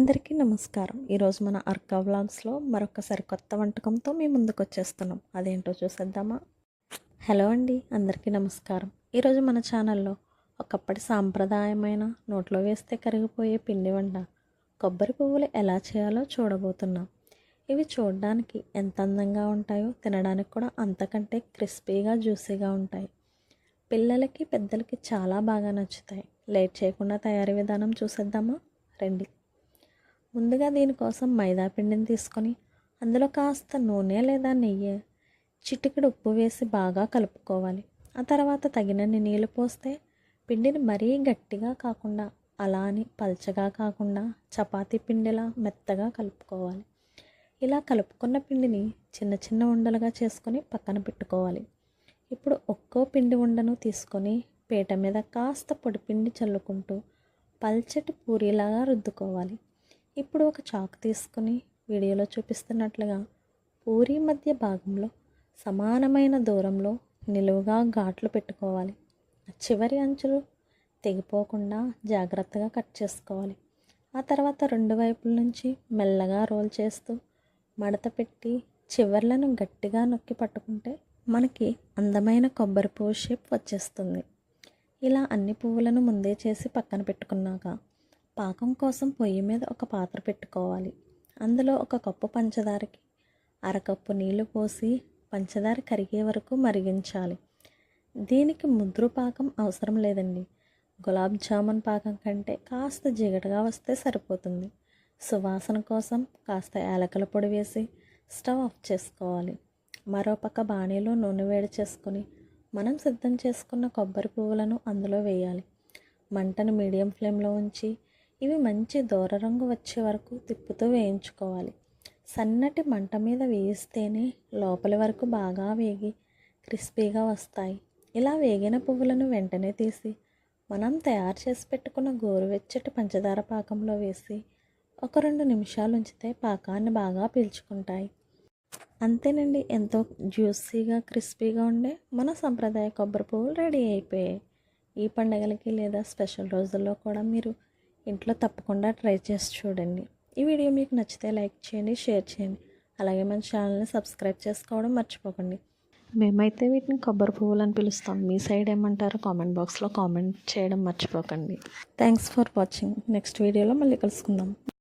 అందరికీ నమస్కారం. ఈరోజు మన అర్కా వ్లాగ్స్లో మరొకసారి కొత్త వంటకంతో మీ ముందుకు వచ్చేస్తున్నాం. అదేంటో చూసేద్దామా? హలో అండి, అందరికీ నమస్కారం. ఈరోజు మన ఛానల్లో ఒకప్పటి సాంప్రదాయమైన నోట్లో వేస్తే కరిగిపోయే పిండి వంట కొబ్బరి పువ్వులు ఎలా చేయాలో చూడబోతున్నాం. ఇవి చూడడానికి ఎంత అందంగా ఉంటాయో తినడానికి కూడా అంతకంటే క్రిస్పీగా జ్యూసీగా ఉంటాయి. పిల్లలకి పెద్దలకి చాలా బాగా నచ్చుతాయి. లేట్ చేయకుండా తయారీ విధానం చూసేద్దామా రండి. ముందుగా దీనికోసం మైదా పిండిని తీసుకొని అందులో కాస్త నూనె లేదా నెయ్యి, చిటికెడు ఉప్పు వేసి బాగా కలుపుకోవాలి. ఆ తర్వాత తగినన్ని నీళ్ళు పోస్తే పిండిని మరీ గట్టిగా కాకుండా అలా అని పల్చగా కాకుండా చపాతీ పిండిలా మెత్తగా కలుపుకోవాలి. ఇలా కలుపుకున్న పిండిని చిన్న చిన్న ఉండలుగా చేసుకొని పక్కన పెట్టుకోవాలి. ఇప్పుడు ఒక్కో పిండి ఉండను తీసుకొని పీట మీద కాస్త పొడిపిండి చల్లుకుంటూ పల్చటి పూరీలాగా రుద్దుకోవాలి. ఇప్పుడు ఒక చాకు తీసుకొని వీడియోలో చూపిస్తున్నట్లుగా పూరీ మధ్య భాగంలో సమానమైన దూరంలో నిలువుగా ఘాట్లు పెట్టుకోవాలి. చివరి అంచులు తెగిపోకుండా జాగ్రత్తగా కట్ చేసుకోవాలి. ఆ తర్వాత రెండు వైపుల నుంచి మెల్లగా రోల్ చేస్తూ మడత పెట్టి చివర్లను గట్టిగా నొక్కి పట్టుకుంటే మనకి అందమైన కొబ్బరి పువ్వు షేప్ వచ్చేస్తుంది. ఇలా అన్ని పువ్వులను ముందే చేసి పక్కన పెట్టుకున్నాక పాకం కోసం పొయ్యి మీద ఒక పాత్ర పెట్టుకోవాలి. అందులో ఒక కప్పు పంచదారకి అరకప్పు నీళ్లు పోసి పంచదార కరిగే వరకు మరిగించాలి. దీనికి ముద్రు పాకం అవసరం లేదండి. గులాబ్ జామున్ పాకం కంటే కాస్త జిగటగా వస్తే సరిపోతుంది. సువాసన కోసం కాస్త యాలకుల పొడి వేసి స్టవ్ ఆఫ్ చేసుకోవాలి. మరోపక్క బాణీలో నూనె వేడి చేసుకొని మనం సిద్ధం చేసుకున్న కొబ్బరి పువ్వులను అందులో వేయాలి. మంటను మీడియం ఫ్లేమ్లో ఉంచి ఇవి మంచి దూర రంగు వచ్చే వరకు తిప్పుతూ వేయించుకోవాలి. సన్నటి మంట మీద వేయిస్తేనే లోపలి వరకు బాగా వేగి క్రిస్పీగా వస్తాయి. ఇలా వేగిన పువ్వులను వెంటనే తీసి మనం తయారు చేసి పెట్టుకున్న గోరువెచ్చటి పంచదార పాకంలో వేసి ఒక 2 నిమిషాలు ఉంచితే పాకాన్ని బాగా పీల్చుకుంటాయి. అంతేనండి, ఎంతో జ్యూసీగా క్రిస్పీగా ఉండే మన సంప్రదాయ కొబ్బరి పువ్వులు రెడీ అయిపోయాయి. ఈ పండగలకి లేదా స్పెషల్ రోజుల్లో కూడా మీరు ఇంట్లో తప్పకుండా ట్రై చేసి చూడండి. ఈ వీడియో మీకు నచ్చితే లైక్ చేయండి, షేర్ చేయండి. అలాగే మన ఛానల్ని సబ్స్క్రైబ్ చేసుకోవడం మర్చిపోకండి. మేమైతే వీటిని కొబ్బరి పువ్వులు అని పిలుస్తాం. మీ సైడ్ ఏమంటారో కామెంట్ బాక్స్లో కామెంట్ చేయడం మర్చిపోకండి. Thanks for watching. నెక్స్ట్ వీడియోలో మళ్ళీ కలుసుకుందాం.